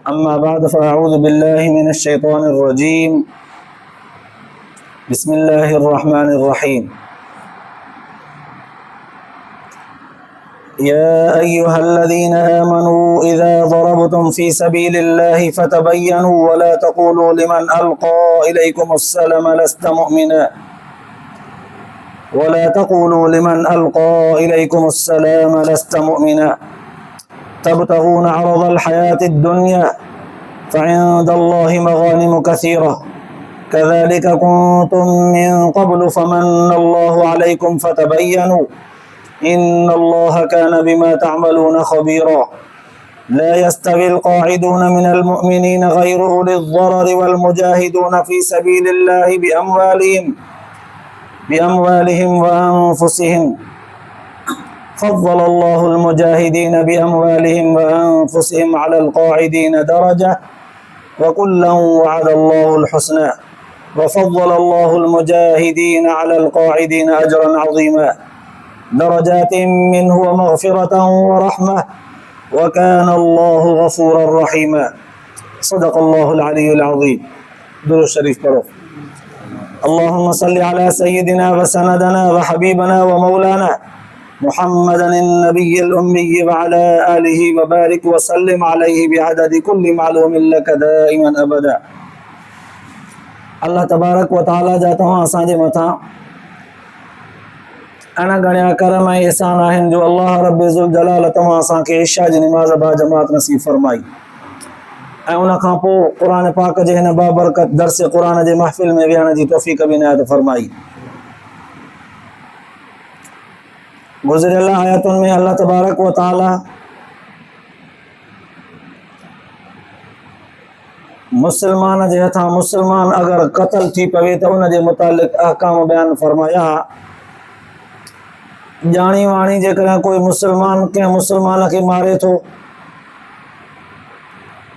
अम्मा बाद फ़अऊज़ु बिल्लाहि मिनश शैतानिर रजीम। बिस्मिल्लाहिर रहमानिर रहीम। या अय्युहल्लज़ीना आमनू इज़ा ज़रबतुम फ़ी सबीलिल्लाहि फ़तबय्यनू वला तक़ूलू लिमन अलक़ा इलैकुमुस्सलाम लस्त मुअमिना वला तक़ूलू लिमन अलक़ा इलैकुमुस्सलाम लस्त मुअमिना तबतगून अरज़ल हयातिद दुनिया फ़इंदल्लाहि मग़ानिम कसीरा कज़ालिक कुंतुम मिन क़ब्लु फ़मन्नल्लाहु अलैकुम फ़तबय्यनू इन्नल्लाह कान बिमा तअमलून ख़बीरा। ला यस्तविल क़ाइदून मिनल मुअमिनीन ग़ैरु उलिज़ ज़ररि वल मुजाहिदून फ़ी सबीलिल्लाहि बिअमवालिहिम व अनफुसिहिम फ़ज़्ज़लल्लाहुल मुजाहिदीन बिअमवालिहिम व अनफुसिहिम अलल क़ाइदीन दरजा व कुल्लन वअदल्लाहुल हुस्ना व फ़ज़्ज़लल्लाहुल मुजाहिदीन अलल क़ाइदीन अजरन अज़ीमा दरजातिन मिन्हु व मग़फ़िरतन व रहमह व कानल्लाहु गफ़ूरर रहीमा। सदक़ल्लाहुल अलियुल अज़ीम। दुरूद शरीफ पढ़ो। अल्लाहुम्मा सल्लि अला सय्यिदिना व सनदना व हबीबना व मौलाना मुहम्मदिन नबिय्यिल उम्मिय्यि व अला आलिहि व बारिक व सल्लिम अलैहि बिअददि कुल्लि मालूमिन लक दाइमन अबदा। अल्लाह तबारक व तआला जा तव्हां असांजे मथां अणगणिया करम ऐं एहसान आहिनि जो अल्लाह रब्बे ज़ुल जलाल तव्हां असांखे इशा जी निमाज़ बा जमात नसीब फरमाई ऐं उन खां पोइ क़ुरान पाक जे हिन बाबरकत दर्स क़ुरान जे महफ़िल में विहण जी तौफ़ीक़ बि इनायत फरमाई। गुज़िरियल आयतुनि में अल्लाह तबारक व तआला मुसलमान जे हथां मुसलमान अगर क़त्ल थी पवे तो उन जे मुतालिक़ अहकाम बयान फरमाया। जानी वाणी जेकॾहिं कोई मुसलमान कंहिं मुसलमान खे मारे थो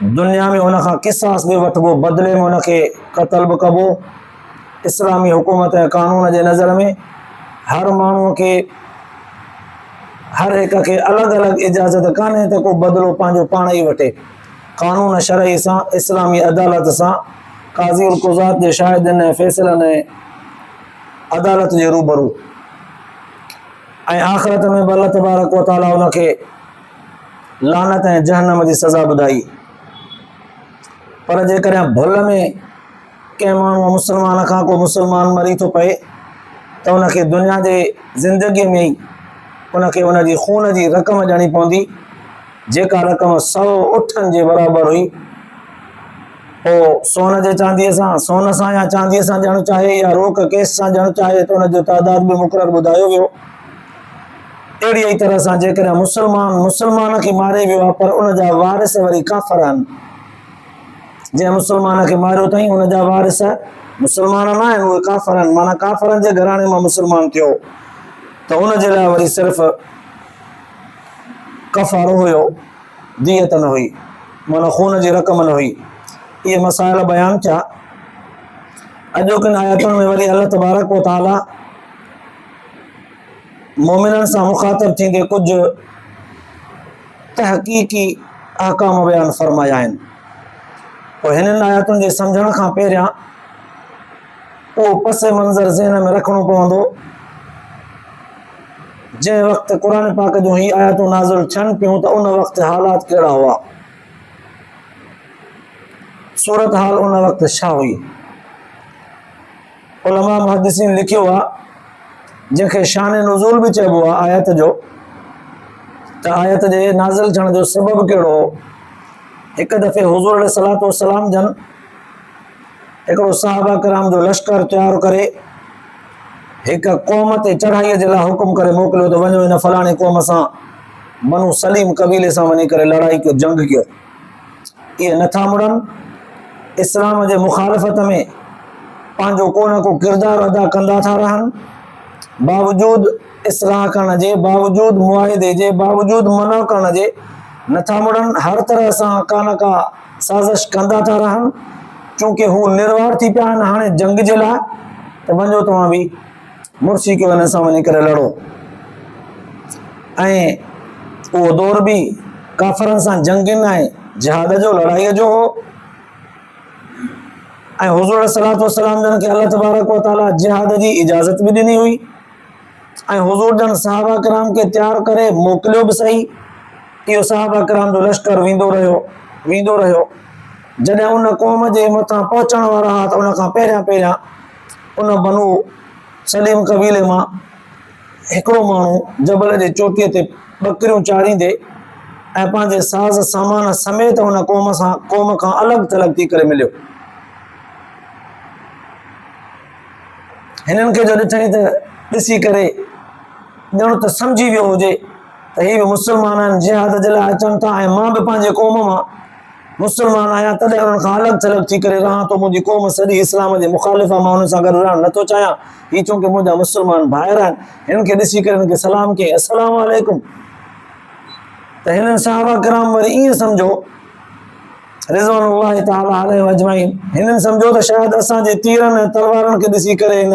दुनिया में उन खां क़िसास बि वठिबो, बदिले में उनखे क़त्ल बि कबो। इस्लामी हुकूमत ऐं क़ानून जे नज़र में हर माण्हूअ खे हर हिक खे अलॻि अलॻि इजाज़त कान्हे त को बदिलो पंहिंजो पाण ई वठे। क़ानून शरई सां इस्लामी अदालत सां क़ाज़ी उल क़ुज़ात जे शाहिदनि ऐं फ़ैसिलनि ऐं अदालत जे रूबरू ऐं आख़िरत में बि अल्लाह तबारक व तआला उनखे लानत ऐं जहन्नम जी सज़ा ॿुधाई। पर जेकॾहिं भुल में कंहिं माण्हू मुसलमान खां को मुसलमान मरी थो पए त उनखे दुनिया जे ज़िंदगीअ में ई उनखे उनजी खून जी रक़म ॾियणी पवंदी जेका रक़म 100 उठनि जे बराबरि हुई। पोइ सोन जे चांदीअ सां सोन सां या चांदीअ सां ॾियणु चाहे या रोक केस सां ॾियणु चाहे त उनजो तादाद बि मुक़ररु ॿुधायो वियो। अहिड़ी ई तरह सां जेकॾहिं मुसलमान खे मारे वियो आहे पर उन जा वारिस वरी काफ़िर आहिनि, जंहिं मुसलमान खे मारियो अथई उन जा वारिस मुसलमान न आहिनि, उहे काफ़िर आहिनि, माना काफ़िरनि जे घराणे मां मुसलमान थियो त उन जे लाइ वरी सिर्फ़ु कफ़ारो हुयो, दियत न हुई, माना खून जी रक़म न हुई। इहे मसाइल बयान थिया। अॼोकिन आयतुनि में वरी अल्लाह तबारक व तआला मोमिननि सां मुख़ातिब थींदे कुझु तहक़ीक़ी अहकाम बयान फरमाया आहिनि। पोइ हिननि आयतुनि जे सम्झण खां पहिरियां उहो पस मंज़र ज़हन में रखणो पवंदो जंहिं वक़्तु क़ुरान पाक जूं ही आयतूं नाज़िल थियनि पियूं त उन वक़्तु हालात कहिड़ा हुआ, सूरत हाल उन वक़्तु छा हुई। उलमा मुहद्दिसीन लिखियो आहे जंहिंखे शान नुज़ूल बि चइबो आहे आयत जो, त आयत जे नाज़िल थियण जो सबबु कहिड़ो हो। हिकु दफ़े हुज़ूर अलैहिस्सलातु वस्सलाम जन हिकिड़ो सहाबा किराम जो लश्कर तयारु करे हिकु क़ौम ते चढ़ाईअ जे लाइ हुकुम करे मोकिलियो त वञो हिन फलाणी क़ौम सां बनु सलीम क़बीले सां वञी करे लड़ाई कयो, जंग कयो। इहे नथा मुड़नि, इस्लाम जे मुखालफ़त में पंहिंजो को न को किरदारु अदा कंदा था रहनि, बावजूद इस्लाह करण जे बावजूद मुआहिदे जे बावजूद मना करण जे नथा मुड़नि, हर तरह सां का न का साज़िश कंदा था रहनि। चूंकि हू निर्वार थी पिया आहिनि हाणे जंग जे लाइ त वञो तव्हां बि मुर्सी कयो हिन सां वञी करे लड़ो। ऐं उहो दौर बि काफ़रनि सां जंगिन ऐं जिहाद जो लड़ाई जो हो ऐं हुज़ूर सल्लल्लाहु अलैहि वसल्लम जन के अल्लाह तबारक व तआला जिहाद जी इजाज़त भी ॾिनी हुई ऐं हुज़ूर जन सहाबा किराम के तैयार करे मोकिलियो भी सही। इहो सहाबा किराम जो लश्कर वेंदो रहियो। जॾहिं उन क़ौम जे मथां पहुचण वारा हुआ त उन खां पहिरियां उन बनु सलीम कबीले मां हिकिड़ो माण्हू जबल जे चोटीअ ते ॿकरियूं चाढ़ींदे ऐं पंहिंजे साज़ सामान समेत उन क़ौम खां अलॻि थलॻि थी करे मिलियो। हिननि खे जो ॾिठईं त ॾिसी करे ॼण त सम्झी वियो हुजे त ही बि मुस्लमान आहिनि, जिहाद जे लाइ अचनि था ऐं मां बि पंहिंजे क़ौम मां मुस्लमान आहियां, तॾहिं उन्हनि खां अलॻि थलॻि थी करे रहां थो। मुंहिंजी क़ौम सॼी इस्लाम जे मुखालिफ़ आहे, मां हुन सां गॾु रहणु नथो चाहियां। हीअ चूंकि मुंहिंजा मुस्लमान भाइर आहिनि, हिननि खे ॾिसी करे हिननि खे सलाम कयईं, अस्सलाम वालेकुम। त हिननि सहाबा किराम वरी ईअं सम्झो रिज़वानुल्लाहि तआला अलैहिम अजमईन, हिननि सम्झो त शायदि असांजे तीरनि ऐं तलवारनि खे ॾिसी करे हिन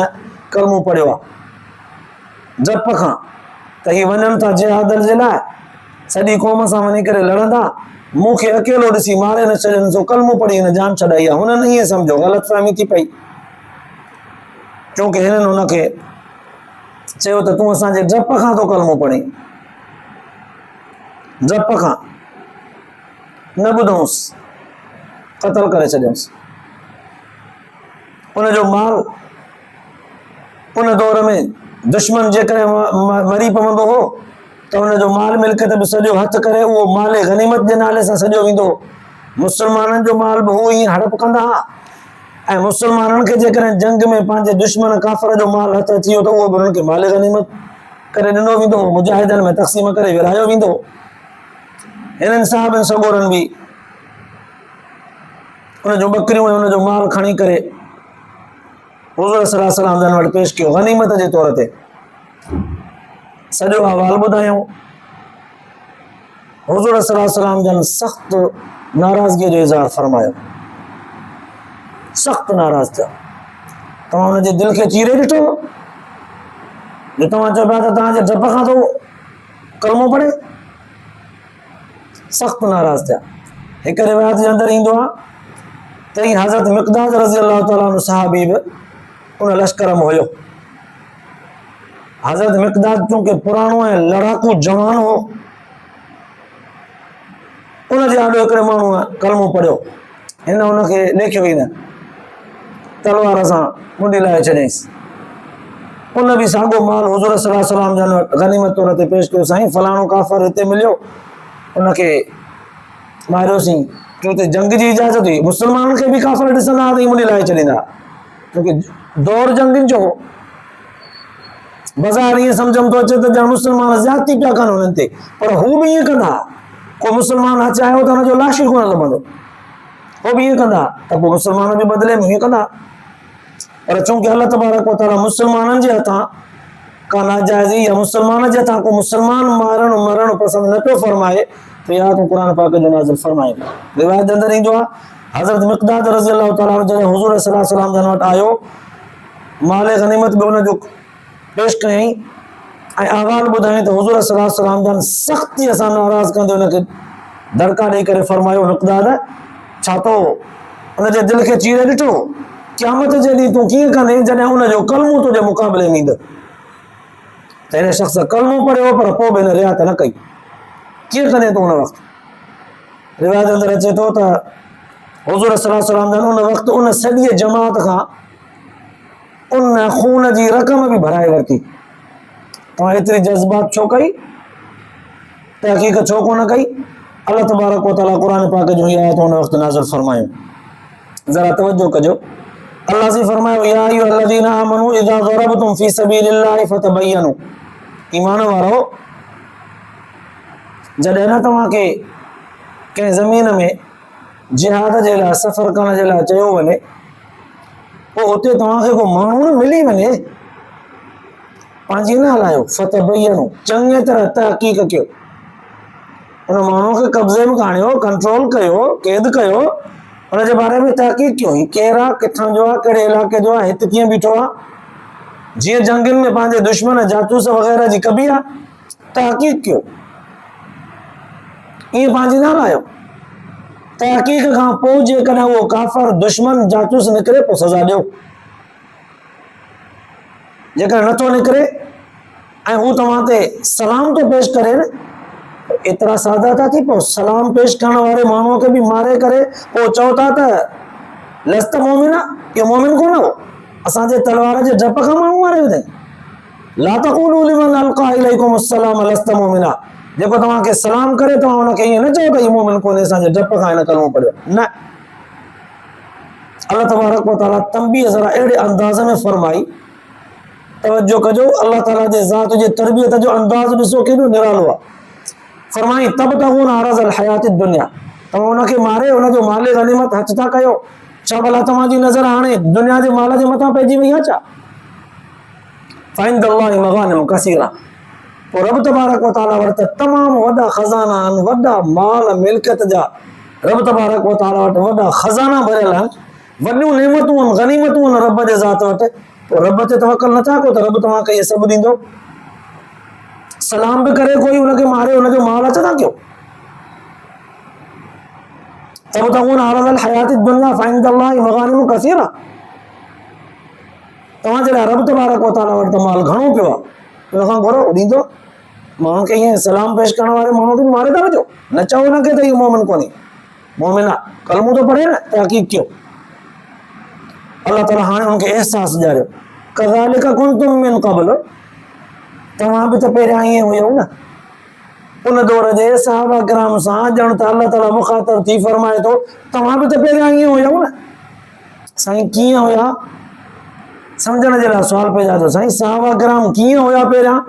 कलमो पढ़ियो आहे जप खां, त हीअ वञनि था जिहाद जे लाइ, सॼी क़ौम सां वञी करे लड़ंदा, मूंखे अकेलो ॾिसी मारे न छॾनि, सो कलमो पढ़ी हिन जान छॾाई आहे। हुननि ईअं सम्झो, ग़लतफ़हमी थी पई, छोकी हिननि हुनखे चयो त तूं असांजे जप खां थो कलमो पढ़ी, जप खां न ॿुधऊंसि, क़तल करे छॾियऊंसि। उनजो माल उन दौर में दुश्मन जेकॾहिं मरी पवंदो हो त उनजो माल मिल्कियत बि सॼो हथु करे उहो माल गनीमत जे नाले सां सॼो वेंदो। मुस्लमाननि जो माल बि हू ईअं हड़प कंदा हुआ ऐं मुस्लमाननि खे जेकॾहिं जंग में पंहिंजे दुश्मन काफ़र जो माल हथ अची वियो त उहो बि उन्हनि खे माल गनीमत करे ॾिनो वेंदो, मुजाहिदनि में तक़सीम करे विरायो वेंदो। हिननि साहबनि सगोरनि बि उनजो ॿकरियूं ऐं उनजो माल खणी करे हुज़ूर सल्लल्लाहु अलैहि वसल्लम जन वटि पेश कयो गनीमत जे तौर ते। सॼो अहवाल ॿुधायूं। हुज़ूर सल्लल्लाहु अलैहि वसल्लम जन सख़्त नाराज़गीअ जो इज़हार फरमायो, सख़्त नाराज़ थिया। तव्हां हुनजे दिलि खे चीरे ॾिठो जो तव्हां चओ पिया त तव्हांजे डप खां थो कलमो पढ़े, सख़्त नाराज़ थिया। हिकु रिवायत जे अंदरि ईंदो आहे त ही हज़रत मिक़दाद रज़ी अल्लाह ताला अन्हु सहाबी बि उन लश्कर में हुयो। हज़रत मिक़दाद चूंकि पुराणो ऐं लड़ाकू जवान हो, उनजे आॾो हिकिड़े माण्हूअ कलमो पढ़ियो, हिन हुनखे लेखियो ई न, तलवार सां मुंडी लाहे छॾियईंसि। उन बि साॻियो माल हुज़ूर सल्लल्लाहु अलैहि वसल्लम जन गनीमत तौर ते पेश कयो, साईं फलाणो काफ़र हिते मिलियो, उनखे मारियोसीं, छो त जंग जी इजाज़त हुई। मुस्लमाननि खे बि काफ़र ॾिसंदा त मुंडी लाहे छॾींदा, छोकी दौर जंगनि जो बाज़ार ईअं सम्झ में थो अचे त ॼण मुस्लमान ज़्यादती पिया कनि हुननि ते, पर हू बि ईअं कंदा। को मुस्लमान हथु आयो त हुनजो लाश ई कोन लभंदो, हो बि ईअं कंदा, त पोइ मुस्लमान बि बदिले में ईअं कंदा। पर चूंकि अल्लाह तबारक व तआला मुस्लमाननि जे हथां का नाजाइज़ी या मुस्लमान जे हथां को मुस्लमान मरणु पसंदि न पियो फरमाए त या तूं क़ुरान पाक जो नाज़िल फरमाए। रिवायत जे अंदरि ईंदो आहे हज़रत मिक़दाद रज़ी अल्लाह ताला जॾहिं हुज़ूर सल्लल्लाहु अलैहि वसल्लम जन वटि आयो, माल गनीमत बि हुनजो पेश कयईं ऐं अहवाल ॿुधायईं त हुज़ूर सल्लल्लाहु अलैहि वसल्लम जन सख़्तीअ सां नाराज़ कंदे हुनखे दड़का ॾेई करे फरमायो, मिक़दाद छा तो हुनजे दिलि खे चीरे ॾिठो, क़यामत जे ॾींहुं तूं कीअं कंदे जॾहिं हुनजो कलमो तुंहिंजे मुक़ाबले में ईंदो। त हिन शख़्स कलमो पढ़ियो पर पोइ बि हिन रियात न कई, कीअं कंदे तूं हुन वक़्तु। रिवायत जे अंदरि अचे थो त हुज़ूर सल्लल्लाहु अलैहि वसल्लम जन उन वक़्तु उन सॼी जमात खां उन खून जी रक़म बि भराए वरिती। तव्हां एतिरी जज़्बात छो कई, तहक़ीक़ छो कोन कई। अल्लाह तबारक व तआला क़ुरान पाक जो ही आयत हुन वक़्तु नाज़िल फरमायो, ज़रा तवज्जो कजो। अल्लाह से फरमायो या अय्युहल्लज़ीना आमनू इज़ा ज़रबतुम फ़ी सबीलिल्लाहि फ़तबय्यनु, ईमान वारो जॾहिं न तव्हांखे कंहिं ज़मीन में जिहाद जे लाइ सफ़र करण जे लाइ चयो वञे, पोइ उते तव्हांखे को माण्हू न मिली वञे, पंहिंजी न हलायो, फ़तबय्यनु चङी तरह तहक़ीक़ कयो, उन माण्हू खे कब्ज़े में खणियो, कंट्रोल कयो, क़ैद कयो, उनजे बारे में तहक़ीक़ कयो, ही केरु आहे, किथां जो आहे, कहिड़े इलाइक़े जो आहे, हिते कीअं बीठो आहे। जीअं जंगनि में पंहिंजे दुश्मन जासूस वग़ैरह जी कबी आहे, तहक़ीक़ कयो, ईअं पंहिंजी न हलायो। तहक़ीक़ खां पोइ जेकॾहिं उहो काफ़र दुश्मन जासूस निकिरे पोइ सज़ा ॾियो। जेकॾहिं नथो निकिरे ऐं हू तव्हां ते सलाम थो पेश करे न, एतिरा सादा था थी पोइ सलाम पेश करण वारे माण्हूअ खे बि मारे करे पोइ चओ था त लस्त मोमिना, इहो मोमिन कोन हो, असांजे तलवार जे डप खां माण्हू मारे अथई। ला तक़ूलू लिमन अलक़ा इलैकुम अस्सलाम लस्त मोमिना, जेको तव्हांखे सलाम करे तव्हां हुनखे ईअं न चओ त हीउ मोमिन कोन्हे, असांजे डप खां हिन कलमो पढ़ियो न। अल्लाह तबारक व तआला तंबीह ज़रा अहिड़े अंदाज़ में फरमाई, तवज्जो कजो, अल्लाह ताला जे ज़ात जे तरबियत जो अंदाज़ ॾिसो केॾो निरालो आहे। फरमाई तब तगून अरज़ल हयात दुनिया, तव्हां हुनखे मारे हुनजो माल गनीमत हथ था कयो, छा भला तव्हांजी नज़र हाणे दुनिया जे माल जे मथां पइजी वई आहे छा? फ़इंदल्लाहि मग़ानिम कसीरा, पोइ रब तबारक व तआला वटि तमामु वॾा खज़ाना आहिनि, वॾा माल मिल्कियत जा रब तबारक व तआला वटि वॾा खज़ाना भरियल आहिनि, वॾियूं नेमतूं आहिनि, गनीमतूं आहिनि रब जे ज़ात वटि। पोइ रब ते तवक्कुल नथा कयो त रब तव्हांखे इहे सभु ॾींदो? सलाम बि करे कोई हुनखे मारे हुनजो माल अच था कयो। तब तगून अरज़ल हयात दुनिया फ़इंदल्लाहि मग़ानिम कसीरा, तव्हां जे लाइ रब तबारक व तआला वटि त माल घणो पियो आहे, हुन खां घुरो ॾींदो। माण्हुनि खे ईअं सलाम पेश करण वारे माण्हू खे मारे था वञो, न चओ हुनखे त इहो मोमिन कोन्हे, मोमिन आहे, कलमो थो पढ़े न, तहक़ीक़ कयो। अल्लाह ताला हाणे हुनखे अहसास ॾियारियो, कज़ालिक कुंतुम मिन क़ब्ल, तव्हां बि त पहिरियां ईअं हुयव न। उन दौर जे सहाबा किराम सां ॼण त अल्लाह ताला मुख़ातब थी फरमाए थो, तव्हां बि त पहिरियां ईअं हुयव न। साईं कीअं हुया? सम्झण जे लाइ सुवाल पैदा थियो, साईं सहाबा किराम कीअं हुया पहिरियां?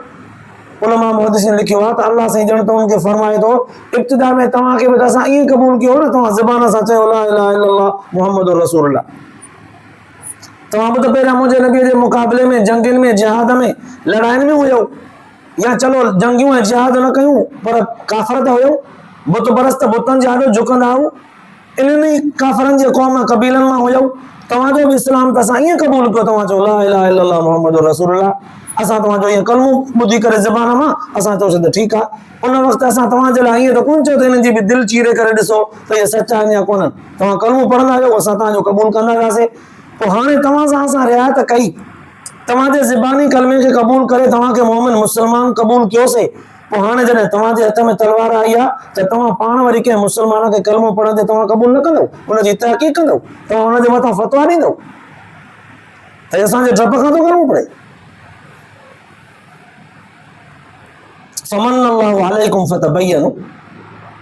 उलमा मुहद्दिसीन लिखियो आहे त अल्लाह साईं ॼण त हुनखे फरमाए थो, इब्तिदा में तव्हांखे बि त असां ईअं क़बूल कयो न, तव्हां ज़बान सां चयो ला इलाहा इल्लल्लाह मुहम्मदुर रसूलुल्लाह। तव्हां बि त पहिरियां मुंहिंजे नबीअ जे मुक़ाबले में जंगियुनि में जिहाद में लड़ाइनि में हुयो, या चलो जंगियूं ऐं जिहाद न कयूं पर काफ़र त हुयो, बुत परस्त बुतनि जे आॾो झुकंदा हुओ, इन्हनि काफ़रनि जे क़ौम क़बीलनि मां हुयो। तव्हांजो बि इस्लाम त असां ईअं क़बूल कयो, तव्हां चओ ला इलाहा इल्लल्लाह मुहम्मदुर रसूलुल्लाह, असां तव्हांजो ईअं कलमो ॿुधी करे ज़बान मां असां चयोसीं त ठीकु आहे। उन वक़्तु असां तव्हांजे लाइ ईअं त कोन चयो त हिननि जी बि दिलि चीरे करे ॾिसो त इहे सचा आहिनि या कोन्हनि, तव्हां कलमो पढ़ंदा आहियो, असां तव्हांजो क़बूल कंदा वियासीं। पोइ हाणे तव्हां सां असां रिआयत कई, तव्हांजे ज़बानी कलमे खे क़बूल करे तव्हांखे मोमिन मुस्लमान क़बूल कयोसीं, पोइ हाणे जॾहिं तव्हांजे हथ में तलवार आई आहे त तव्हां पाण वरी कंहिं मुस्लमान खे कलमो पढ़ंदे तव्हां क़बूल न कंदव, हुनजी तहक़ीक़ कंदव, तव्हां हुनजे मथां फ़तवा ॾींदव त असांजे डप खां थो कलमो पढ़े। फ़मन्नल्लाहु अलैकुम फ़तबय्यनु,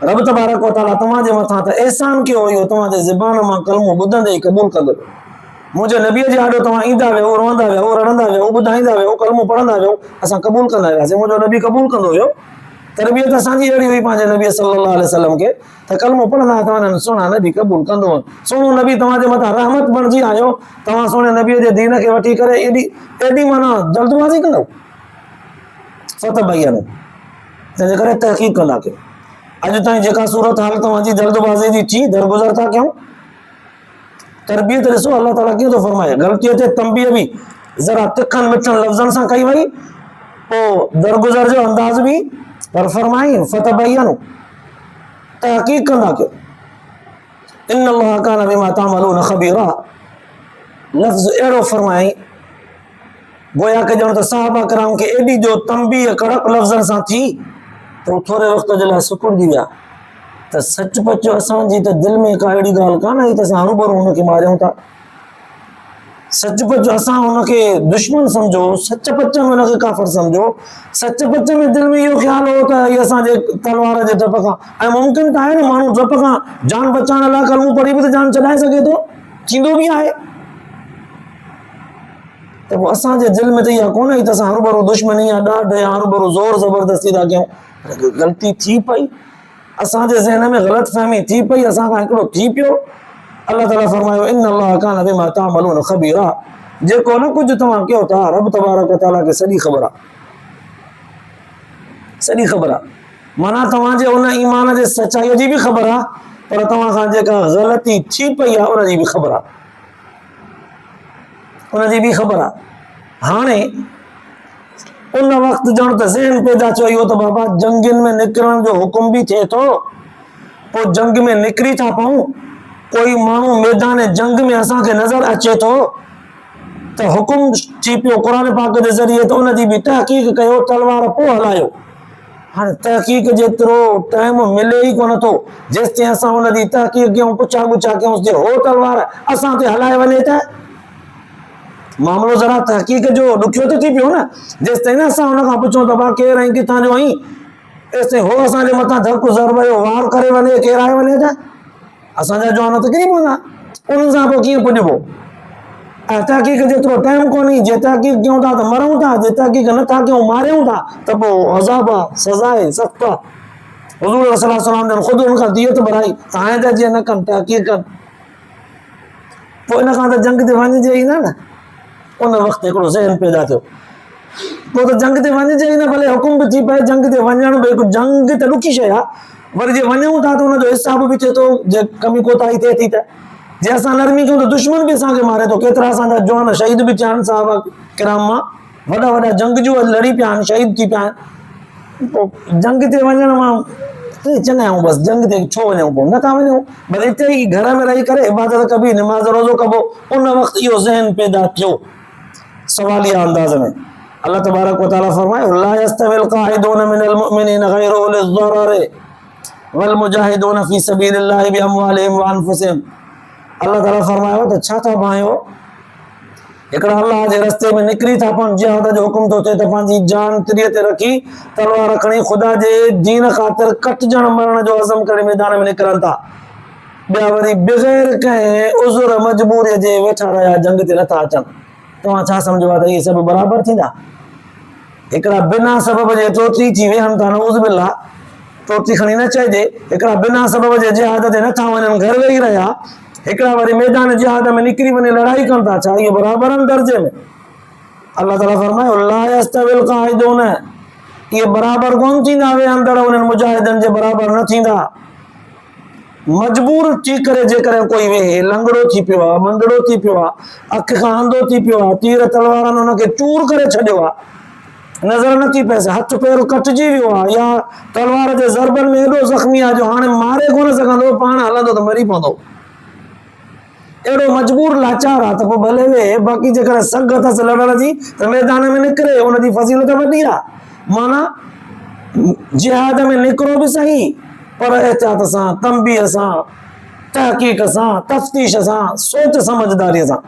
रब तबारक व तआला तव्हांजे मथां त एहसान कयो हुयो, तव्हांजे ज़बान मां कलमो ॿुधंदे ई क़बूल कंदो। मुंहिंजे नबीअ जे आॾो तव्हां ईंदा वियो, रहंदा वियो, रड़ंदा वियो, ॿुधाईंदा वियो, कलमो पढ़ंदा वियो, असां क़बूल कंदा वियासीं, मुंहिंजो नबी क़बूल कंदो हुयो। तरबियत असांजी अहिड़ी हुई पंहिंजे नबी सल्लल्लाहु अलैहि वसल्लम खे त कलमो पढ़ंदा तव्हां सुहिणा नबी क़बूल कंदो, सुहिणो नबी तव्हांजे मथां रहमत बणिजी आयो, तव्हां सुहिणे नबीअ जे दीन खे वठी करे एॾी माना जल्दबाज़ी कंदव। फ़तबय्यनु, तंहिंजे करे तहक़ीक़ कंदा कयो। अॼु ताईं जेका सूरत हाल तव्हांजी जल्दबाज़ी जी थी, दरगुज़र था कयूं। तरबियत ॾिसो अल्लाह ताला कीअं थो फरमाए, ग़लतीअ ते तंबीह बि ज़रा तिखनि मिठनि लफ़्ज़नि सां कई वई, पोइ दरगुज़र जो अंदाज़ बि पर फरमाई फ़तबय्यनु, तहक़ीक़ कंदा कयो। इन्नल्लाह कान बिमा तामलून ख़बीरा, लफ़्ज़ अहिड़ो फरमाई गोया के ॼण त सहाबा किराम खे एॾी जो तंबीह कड़क लफ़्ज़नि सां थी त थोरे वक़्त जे लाइ सुकुड़जी विया त सचपच असांजी त दिलि में का अहिड़ी ॻाल्हि कान आई त असां हरूभरू हुनखे मारियूं था। सचपच असां हुनखे दुश्मन सम्झो, सचपच में हुनखे काफ़िर सम्झो, सचपच में दिलि में इहो ख़्यालु हो त हीअ असांजे तलवार जे डप खां, ऐं मुमकिन त आहे न माण्हू डप खां जान बचाइण लाइ कलमो पढ़ी बि त जान छॾाए सघे थो, थींदो बि आहे। त पोइ असांजे दिलि में त इहा कोन आई त असां हरूभरू दुश्मनी या ॾाढ या हरूभरू ज़ोर ज़बरदस्ती था कयूं। ग़लती थी पई, असांजे ज़हन में ग़लतफ़हमी थी पई, असां खां हिकिड़ो थी पियो। अल्लाह ताला फरमायो इन्नल्लाह कान बिमा तामलून ख़बीरा, जेको न कुझु तव्हां कयो था रब तबारक व तआला खे सॼी ख़बर आहे, सॼी ख़बर आहे। माना तव्हांजे उन ईमान जे सचाईअ जी बि ख़बर आहे, पर तव्हां खां जेका ग़लती थी पई आहे उनजी बि ख़बर आहे, उनजी बि ख़बर आहे। हाणे उन वक़्तु ॼण त ज़हन पैदा थियो इहो त बाबा जंगियुनि में निकिरण जो हुकुम बि थिए थो, पोइ जंग में निकिरी था पऊं, कोई माण्हू मैदान जंग में असांखे नज़र अचे थो त हुकुम थी पियो क़ुर पाक जे ज़रिए त उनजी बि तहक़ीक़ कयो, तलवार पोइ हलायो। हाणे तहक़ीक़ जेतिरो टाइम मिले ई कोन थो, जेसिताईं असां उनजी तहक़ीक़ कयूं, पुछा गुछा कयूं जे हो तलवार असां ते हलाए वञे त मामिलो ज़रा तहक़ीक़ जो ॾुखियो थो थी पियो न। जेसिताईं न असां हुन खां पुछूं त भाउ केरु ऐं किथां जो आहीं, तेसिताईं हो असांजे मथां धकु ज़रब जो वार करे वञे, केरु आहे वञे त असांजा जवान त किरी पवंदा। उन्हनि सां पोइ कीअं पुॼिबो? ऐं तहक़ीक़ जेतिरो टाइम कोन्हे, जे तहक़ीक़ कयूं था त मरूं था, जे तहक़ीक़ नथा कयूं मारियूं था त पोइ अज़ाब आहे, सज़ा आहे, सख़्तु आहे। हुज़ूर सल्लल्लाहु अलैहि वसल्लम जन ख़ुदि हुन खां दियत भराई त हाणे त जीअं न कनि तहक़ीक़ कनि, पोइ इन खां त जंग ते वञिजे ई न। उन वक़्तु हिकिड़ो ज़हन पैदा थियो, पोइ त जंग ते वञिजे ई न, भले हुकुम बि थी पए जंग ते वञण बि, हिकु जंग त ॾुखी शइ आहे, वरी जे वञूं था त हुनजो हिसाब बि थिए थो, जे कमी कोताही थिए थी त जे असां नरमी कयूं त दुश्मन बि असांखे मारे थो। केतिरा असांजा जवान शहीद बि थिया आहिनि, साहबा किराम मां वॾा वॾा जंगजू लड़ी पिया आहिनि, शहीद थी पिया आहिनि। पोइ जंग ते वञण मां चङा आहियूं, बसि जंग ते छो वञूं, पोइ नथा वञूं, भले हिते ई घर में रही करे इबादत कबी, निमाज़ रोज़ो कबो। उन वक़्तु इहो ज़हन पैदा थियो सवालिया अंदाज़ में। अल्लाह तबारक व तआला फरमाए ला यस्तविल क़ाइदून मिनल मुमिनीन गैरु उलिज़ ज़ररि वल मुजाहिदून फी सबीलिल्लाहि बिअमवालिहिम व अनफुसिहिम। अल्लाह ताला फरमायो त छा था भाइयो, हिकिड़ा अल्लाह जे रस्ते में निकिरी था पवनि, जिहाद जो हुकुम थो थिए त पंहिंजी जान तिरीअ ते रखी तलवार खणी ख़ुदा जे दीन ख़ातिर कटजण मरण जो अज़म करे मैदान में निकिरनि था। ॿिया वरी बग़ैर कंहिं उज़ुर मजबूरीअ जे वेठा रहिया जंग ते नथा अचनि। तव्हां छा सम्झो आहे त इहे सभु बराबरि थींदा? हिकिड़ा बिना सबब जे टोटी थी वेहनि था, नऊज़ बिल्लाह, टोटी खणी न चइजे, हिकिड़ा बिना सबब जे जिहाद ते नथा वञनि, घर वेही रहिया, हिकिड़ा वरी मैदान जिहाद में निकिरी वञी लड़ाई कनि था, छा इहे बराबरि आहिनि दर्जे में? अल्लाह ताला फरमायो ला यस्तविल क़ाइदून, इहे बराबरि कोन थींदा, वेहंदड़ उन्हनि मुजाहिदनि जे बराबरि न थींदा। मजबूर थी करे जेकॾहिं कोई वेहे, लंगड़ो थी पियो आहे, मंदड़ो थी पियो आहे, अखि खां अंधो थी पियो आहे, तीर तलवारनि हुनखे चूर करे छॾियो आहे, नज़र नथी पएसि, हथ पेर कटिजी वियो आहे, या तलवार जे ज़रबनि में एॾो ज़ख़्मी आहे जो हाणे मारे कोन सघंदो, पाण हलंदो त मरी पवंदो, अहिड़ो मजबूर लाचार आहे त पोइ भले वेहे। बाक़ी जेकॾहिं सघ अथसि लड़ण जी त मैदान में निकिरे, उनजी फज़ीलत वॾी आहे। माना जिहाद में निकिरो बि सही, पर एहतियात सां, तंबीह सां, तहक़ीक़ सां, तफ़्तीश सां, सोच समझदारीअ सां।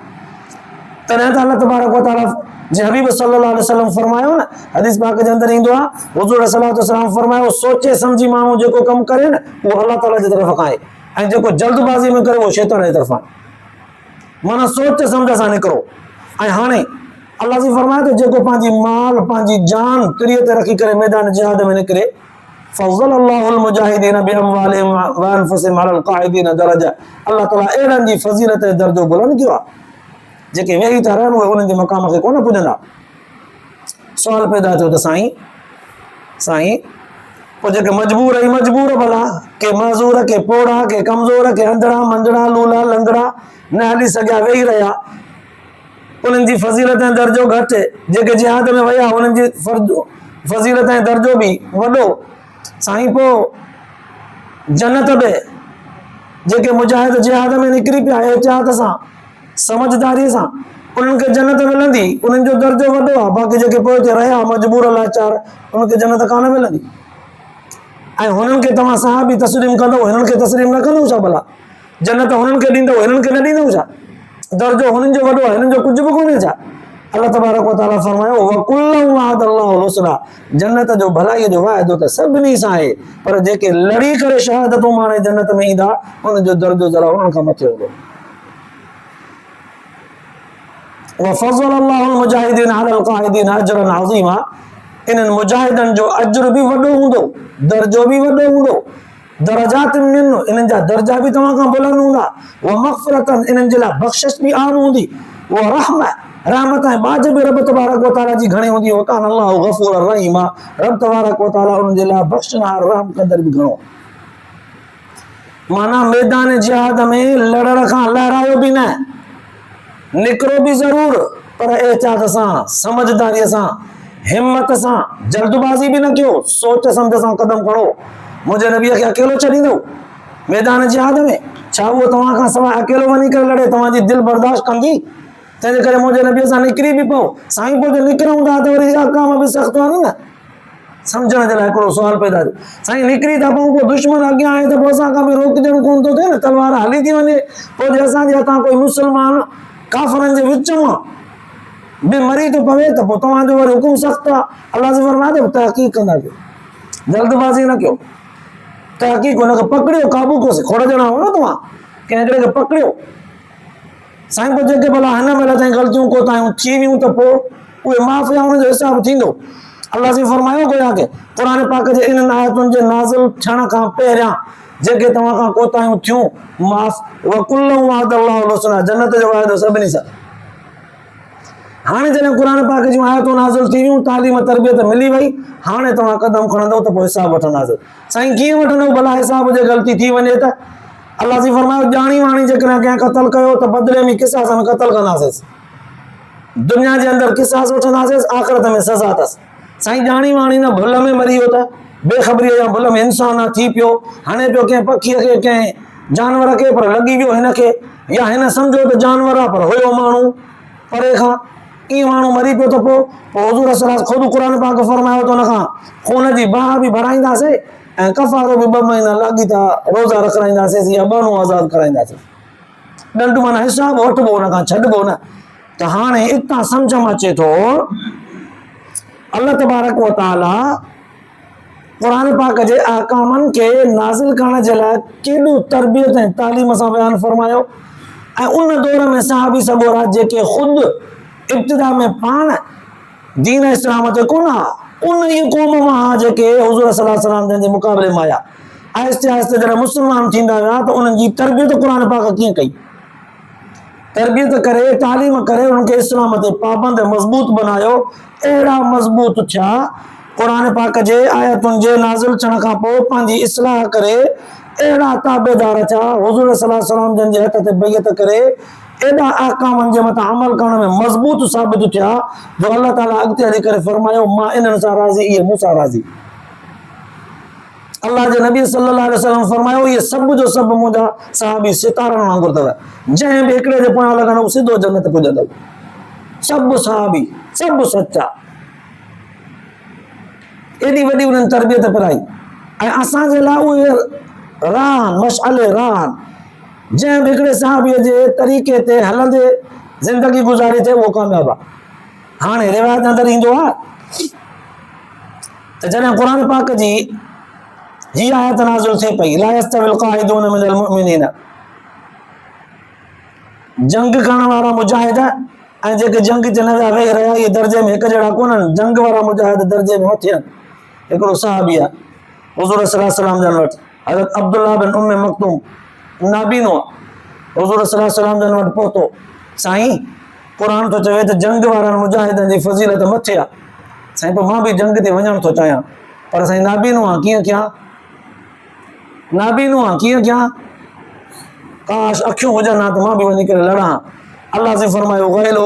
तॾहिं त अल्लाह तबारक व तआला जे हबीब सल्लल्लाहु अलैहि वसल्लम फरमायो न, हदीस पाक जे अंदरि ईंदो आहे, हुज़ूर सल्लल्लाहु अलैहि वसल्लम फरमायो सोचे सम्झी माण्हू जेको कमु करे न, उहो अल्लाह ताला जी तरफ़ खां आहे, ऐं जेको जल्दबाज़ी में करे उहो शैतान जी तरफ़ां। माना सोच सम्झ सां निकिरो। ऐं हाणे अल्लाह जी फरमाए त जेको पंहिंजी माल, पंहिंजी जान तिरीअ ते रखी करे मैदान जिहाद में निकिरे, फज़लल्लाहुल मुजाहिदीन बिअमवालिहिम व अनफुसिहिम अलल क़ाइदीन दरजा। अल्लाह ताला अहिड़नि जी फज़ीलत जो दर्जो बुलंद कयो आहे, जेके वेही था रहनि उहे उन्हनि जे मक़ाम खे कोन पुॼंदा। सुवाल पैदा थियो त साईं पोइ जेके मजबूर ऐं मजबूर भला, के मज़ूर, के पोड़ा, के कमज़ोर, के अंधड़ा मंझड़ा लूला लंगड़ा न हली सघिया, वेही रहिया, उन्हनि जी फज़ीलत ऐं दर्जो घटि, जेके जिहाद में विया उन्हनि जी फज़ीलत ऐं दर्जो बि वॾो। साईं पोइ जन्नत बि जेके मुजाहिद जिहाद में निकिरी पिया एहतियात सां, समझदारीअ सां, उन्हनि खे जन्नत मिलंदी, उन्हनि जो दर्जो वॾो आहे। बाक़ी जेके पोइ ते रहिया मजबूर लाचार, उन्हनि खे जन्नत कान मिलंदी। ऐं हुननि खे तव्हां सहाबी तस्लीम कंदव, हिननि खे तस्लीम न कंदव छा? भला जन्नत हुननि खे ॾींदव, हिननि खे न ॾींदव छा? दर्जो हुननि जो वॾो आहे, हिननि जो कुझु बि कोन्हे छा? अल्लाह तबारक व तआला फरमायो वकुल्लन वअदल्लाहुल हुस्ना, जन्नत जो भलाईअ जो वाइदो त सभिनी सां आहे, पर जेके लड़ी करे शहादतूं माणे जन्नत में ईंदा, उन्हनि जो दर्जो ज़रा उन्हनि खां मथे हूंदो। वफ़ज़लल्लाहुल मुजाहिदीन अलल क़ाइदीन अजरन अज़ीमा, इन्हनि मुजाहिदनि जो अजर बि वॾो हूंदो, दर्जो बि वॾो हूंदो। दरजात मिन, इन्हनि जा दर्जा बि तव्हां खां बुलंद हूंदा। व मग़फ़िरतन, इन्हनि जे लाइ बख़्शिश बि आम हूंदी। व रहम, रहमत ऐं बाज बि रब तबारक व तआला जी घणी हूंदी। व कान अल्लाहु गफ़ूरन रहीमा, रब तबारक व तआला उन्हनि जे लाइ बख़्शनहार रहम कंदड़ बि घणो। माना मैदान जिहाद में लड़ण खां लहरायो बि न, निकिरो बि ज़रूर, पर एहतियात सां, समझदारीअ सां, हिम्मत सां, जल्दबाज़ी बि न कयो, सोच सम्झ सां कदम खणो। मुंहिंजे नबीअ खे अकेलो छॾींदो? मैदान जिहाद में छा वो तव्हां खां सवाइ अकेलो वञी करे लड़े तव्हांजी दिलि बर्दाश्त कंदी? तंहिंजे करे मुंहिंजे नबीअ सां निकिरी बि पओ। साईं पोइ निकिरूं था त वरी अहकाम बि सख़्तु आहिनि न। सम्झण जे लाइ हिकिड़ो सुवाल पैदा थियो, साईं निकिरी था पऊं, पोइ दुश्मन अॻियां आहे त पोइ असांखां बि रोकजण कोन थो थिए न, तलवार हली थी वञे, पोइ जे असांजे हथां कोई मुस्लमान काफ़रनि जे विच मां बि मरी थो पवे त पोइ तव्हांजो वरी हुकुम सख़्तु आहे। अलाह जे फरमाए थो तहक़ीक़ कंदा कयो, जल्दबाज़ी न कयो, तहक़ीक़ हुनखे पकड़ियो, काबू कयोसि। खोड़ ॼणा हो न तव्हां, कंहिं हिकिड़े खे पकड़ियो। साईं पोइ जेके भला हिन महिल ताईं ग़लतियूं कोताहियूं थी वियूं त पोइ उहे माफ़ या हुनजो हिसाबु थींदो। अल्लाह जी फरमायो गोया के क़ुरान पाक जे इन आयतुनि जे नाज़िल थियण खां पहिरियां जेके तव्हां खां कोताहियूं थियूं माफ़, वकुल्लु वअदल्लाहुल हुस्ना, जन्नत जो वाइदो सभिनी सां। हाणे जॾहिं क़ुरान पाक जूं आयतूं नाज़िल थी वियूं, तालीम तरबियत मिली वई, हाणे तव्हां कदम खणंदव त पोइ हिसाबु वठंदासीं। साईं कीअं वठंदव भला हिसाब जे ग़लती थी वञे त? अल्लाह जी फरमायो ॼाणी वाणी जेकॾहिं कंहिं क़तल कयो त बदिले में किसास में क़तल कंदासीं। दुनिया जे अंदरि किसास वठंदासीं, आख़िरत में सज़ा अथसि। साईं ॼाणी वाणी न भुल में मरी वियो त, बेख़बरीअ या भुल में इंसान आहे थी पियो, हाणे पियो कंहिं पखीअ खे कंहिं जानवर खे, पर लॻी वियो हिन खे, या हिन सम्झो त जानवर आहे पर हुयो माण्हू परे खां, ईअं माण्हू मरी पियो त पोइ हुज़ूर सल्लल्लाहु ख़ुदि क़ुरान पाक फरमायो त हुन खां खून जी बाह बि भराईंदासीं ऐं कफ़ारो बि 2 महीना लाॻीता रोज़ा रखाईंदासीं या ॿानूं आज़ादु कराईंदासीं। ॾंडु माना हिसाबु वठिबो, हुन खां छॾिबो न। त हाणे इतां सम्झ में अचे थो अल्लाह तबारक व तआला क़ुरान पाक जे अहकामनि खे नाज़िल करण जे लाइ केॾो तरबियत ऐं तालीम सां बयानु फरमायो। ऐं उन दौर में सहाबी सॻोरा जेके ख़ुदि इब्तिदा में पाण दीन इस्लाम ते कोन हा, उन ई क़ौम मां जेके हुज़ूर सल्लल्लाहु अलैहि वसल्लम जे मुक़ाबले में आया, आहिस्ते आहिस्ते जॾहिं मुस्लमान थींदा विया त उन्हनि जी तरबियत क़ुरान पाक कीअं कई, तरबियत करे तालीम करे उनखे इस्लाम ते पाबंद मज़बूत बनायो। अहिड़ा मज़बूत थिया क़ुरान पाक जे आयतुनि जे नाज़िल थियण खां पोइ पंहिंजी इस्लाह करे अहिड़ा ताबेदार थिया, हुज़ूर सल्लल्लाहु अलैहि वसल्लम जन जे हथ ते बैत करे एॾा अहकामनि जे मथां अमल करण में मज़बूत साबित थिया जो अल्लाह ताला अॻिते हली करे फरमायो मां इन्हनि सां राज़ी, इहे मूंसां राज़ी। अल्लाह जे नबी सल्लल्लाहु अलैहि वसल्लम फरमायो इहे सभु जो सभु मुंहिंजा सहाबी सितारनि वांगुरु अथव, जंहिं बि हिकिड़े जे पोयां लॻंदो सिधो जन्नत पुॼंदो। सभु सहाबी, सभु सचा, एॾी वॾी उन्हनि तरबियत पिराई। ऐं असांजे लाइ उहे रान मशाले रान, जंहिं बि हिकिड़े सहाबीअ जे तरीक़े ते हलंदे ज़िंदगी गुज़ारी थिए उहो कामयाबु आहे। हाणे रिवायत अंदरि ईंदो आहे त जॾहिं क़ुरान पाक जी हीअ आयत नाज़िल थिए पई, ला यस्तविल क़ाइदून मिनल मुमिनीन, जंग करण वारा मुजाहिद ऐं जेके जंग ते न वेही रहिया इहे दर्जे में हिकु जहिड़ा कोन्हनि। जंग वारा मुजाहिद दर्जे में मथे आहिनि। हिकिड़ो सहाबी आहे हुज़ूर सल्लल्लाहु अलैहि वसल्लम जन वटि, हज़रत अब्दुल्लाह बिन उम्मे मक्तूम नाबीनो आहे, हुज़ूर सल्लल्लाहु अलैहि वसल्लम जन वटि पहुतो, साईं क़ुरान थो चवे त जंग वारनि मुजाहिदनि जी फज़ीलत मथे आहे। साईं पोइ मां बि जंग ते वञणु थो चाहियां, पर साईं नाबीनो आहे, कीअं कयां, नाबीनो आहे कीअं कयां, काश अखियूं हुजनि हा त मां बि वञी करे लड़ां। अल्लाह से फरमायो गैरो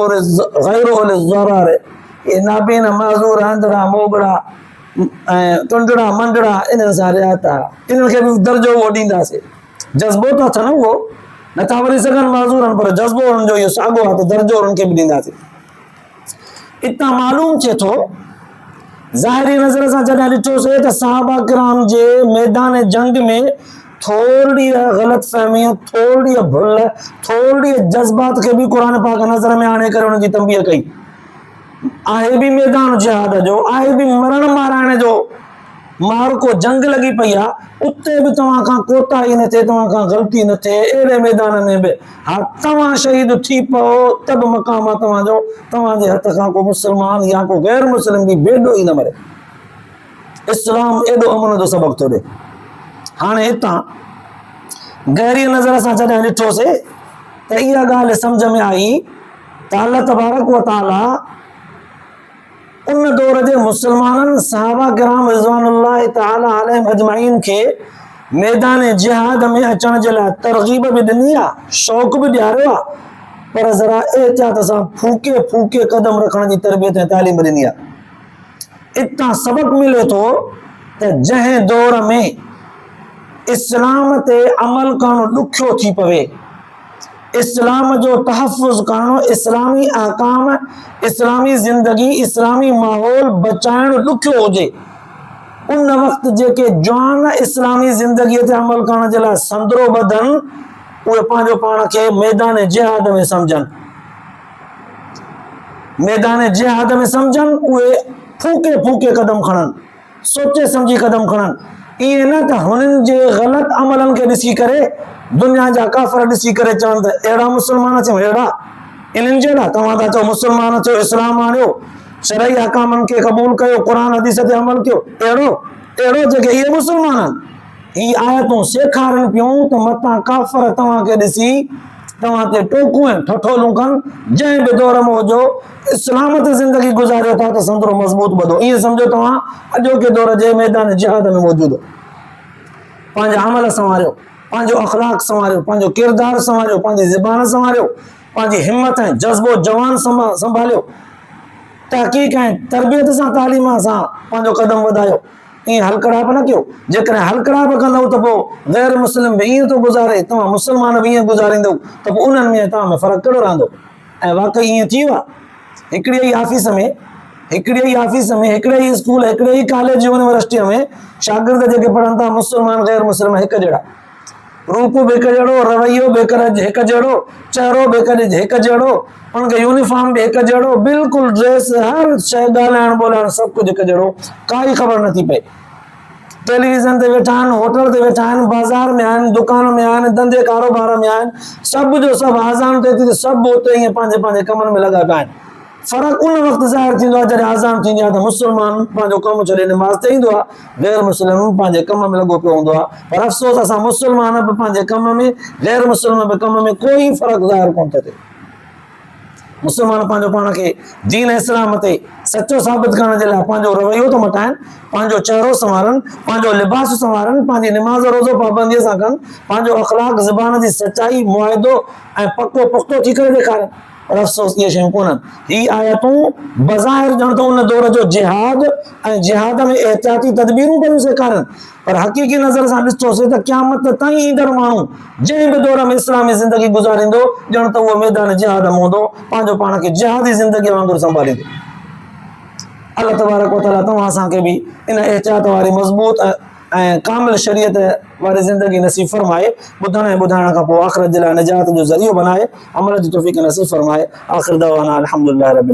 ज़रार, ये नाबीन माज़ूर अंदरा मोगड़ा ऐं टुंडड़ा मंडड़ा इन्हनि सां रियात आहे, इन्हनि खे बि दर्जो उहो ॾींदासीं। जज़्बो त अथनि उहो, नथा वरी सघनि माज़ूरनि, पर जज़्बो हुननि जो इहो साॻियो आहे त दर्जो हुननि खे बि ॾींदासीं। इतां मालूम थिए थो ज़ाहिरी नज़र सां जॾहिं ॾिठोसीं त सहाबा किराम जे मैदान जंग में थोड़ी ग़लत फहमी, थोड़ी भुल, थोड़ी जज़्बात खे बि क़ुरान पाक नज़र में आणे करे हुनजी तंबीह कई। आहे बि मैदान जिहाद जो, आहे बि मरण माराइण जो मारको, जंग लॻी पई आहे, उते बि तव्हां खां कोताही न थिए, तव्हां खां ग़लती न थिए। अहिड़े मैदान में बि हा तव्हां शहीद थी पओ त बि मक़ाम आहे तव्हांजो, तव्हांजे हथ खां को मुस्लमान या को गैर मुस्लिम बि बेडो ई न मरे। इस्लाम एॾो अमन जो सबक़ थो ॾे। हाणे हितां गहरी नज़र सां जॾहिं ॾिठोसीं त इहा ॻाल्हि सम्झ में आई त अल्लाह तबारक व तआला उन दौर जे मुस्लमाननि सहाबा किराम रिज़वानुल्लाह तआला अलैहिम अजमाइन खे मैदान जिहाद में अचण जे लाइ तरग़ीब बि ॾिनी आहे, शौक़ बि ॾियारियो आहे, पर ज़रा एहतियात सां फूके फूके कदम रखण जी तरबियत ऐं तालीम ॾिनी आहे। इतां सबक़ मिले थो त जंहिं दौर में इस्लाम ते अमल करणो ॾुखियो थी पवे, इस्लाम जो तहफ़ुज़ करणो, इस्लामी अहकाम, इस्लामी ज़िंदगी, इस्लामी माहौल बचाइणु ॾुखियो हुजे, उन वक़्तु जेके जवान इस्लामी ज़िंदगीअ ते अमल करण जे लाइ संदरो ॿधनि, उहे पंहिंजो पाण खे मैदान जिहाद में सम्झनि, मैदान जिहाद में सम्झनि, उहे फूके फूके कदम खणनि, सोचे सम्झी कदम खणनि। ईअं न त हुननि जे ग़लति अमलनि खे ॾिसी करे दुनिया जा काफ़िर ॾिसी करे चवनि त अहिड़ा मुस्लमान थियूं, अहिड़ा इन्हनि जे लाइ तव्हां था चओ मुस्लमान थियो, इस्लाम आणियो, शरई अहकामनि खे क़बूल कयो, क़ुरान हदीस ते अमल कयो, अहिड़ो जेके इहे मुस्लमान ही आयतूं सेखारनि पियूं त मतां काफ़िर तव्हांखे ॾिसी तव्हां ते टोकूं ऐं ठठोलूं कनि, जंहिं बि दौर में हुजो इस्लाम ते ज़िंदगी गुज़ारियो था त संदरो मज़बूत ॿधो, ईअं सम्झो तव्हां अॼोके दौर जे मैदान जिहाद में मौजूदु। पंहिंजा अमल संवारियो, पंहिंजो अख़लाक संवारियो, पंहिंजो किरदार संवारियो, पंहिंजी ज़बान संवारियो, पंहिंजी हिम्मत ऐं जज़्बो जवान संभालियो, तहक़ीक़ ऐं तरबियत सां तालीम सां पंहिंजो कदम वधायो, ईअं हलकड़ाप न कयो। जेकॾहिं हलकड़ाप कंदव त पोइ ग़ैर मुस्लिम बि ईअं थो गुज़ारे, तव्हां मुस्लमान बि ईअं गुज़ारींदव, त पोइ उन्हनि में तव्हां में फ़र्क़ु कहिड़ो रहंदो। ऐं वाक़ई ईअं थी वियो आहे। हिकिड़े ई ऑफिस में, हिकिड़े ई स्कूल, हिकिड़े ई कॉलेज यूनिवर्सिटीअ में शागिर्द जेके पढ़नि था मुस्लमान ग़ैर मुस्लिम हिकु जहिड़ा, रूप बि हिकु जहिड़ो, रवैयो बि हिकु जहिड़ो, चहिरो बि हिकु जहिड़ो, उनखे यूनिफॉर्म बि हिकु जहिड़ो, बिल्कुलु ड्रेस, हर शइ, ॻाल्हाइण ॿोलाइण सभु कुझु हिकु जहिड़ो, काई ख़बर नथी पए। टेलीविज़न ते वेठा आहिनि, होटल ते वेठा आहिनि, बाज़ार में आहिनि, दुकान में आहिनि, धंधे कारोबार में आहिनि, सभु जो सभु आज़ान थिए थी त सभु उते ईअं पंहिंजे पंहिंजे कमनि में लॻा पिया आहिनि। फ़र्क़ु उन वक़्तु ज़ाहिर थींदो आहे जॾहिं आज़ान थींदी आहे त मुस्लमान पंहिंजो कमु छॾे निमाज़ ते ईंदो आहे, ग़ैर मुस्लिम पंहिंजे कम में लॻो पियो हूंदो आहे। पर अफ़सोस असां मुस्लमान बि पंहिंजे कम में, ग़ैर मुस्लिम बि कम में कोई फ़र्क़ु ज़ाहिर कोन थो थिए। मुस्लमान पंहिंजो पाण खे दीन इस्लाम ते सचो साबित करण जे लाइ पंहिंजो रवैयो थो मटाइनि, पंहिंजो चहिरो संवारनि, पंहिंजो लिबास संवारनि, पंहिंजी निमाज़ रोज़ो पाबंदीअ सां कनि, पंहिंजो अख़लाक ज़बान जी सचाई मुआइदो ऐं पको पुख़्तो थी करे ॾेखारनि। पर अफ़सोस इहे शयूं कोन्हनि। ही आयतूं बज़ाहिर ॼण त उन दौर जो जिहाद ऐं जिहाद में एहतियाती तदबीरूं पियूं सेखारनि, पर हक़ीक़ी नज़र सां ॾिसोसीं त क़यामत ताईं ईंदड़ माण्हू जंहिं बि दौर में इस्लामी ज़िंदगी गुज़ारींदो, ॼण त उहो मैदान जिहाद में हूंदो, पंहिंजो पाण खे जिहादी ज़िंदगी वांगुरु संभालींदो। अल्लाह तबारक व तआला तव्हां असांखे बि इन एहतियात वारी मज़बूत ऐं कामिल शरीयत वारी ज़िंदगी नसीब फरमाए, ॿुधण ऐं ॿुधाइण खां पोइ आख़िरत जे लाइ निजात जो ज़रियो बनाए, अमल जी तौफ़ीक़ नसीब फरमाए। आख़िर दवाना अल्हम्दुलिल्लाह रब्बिल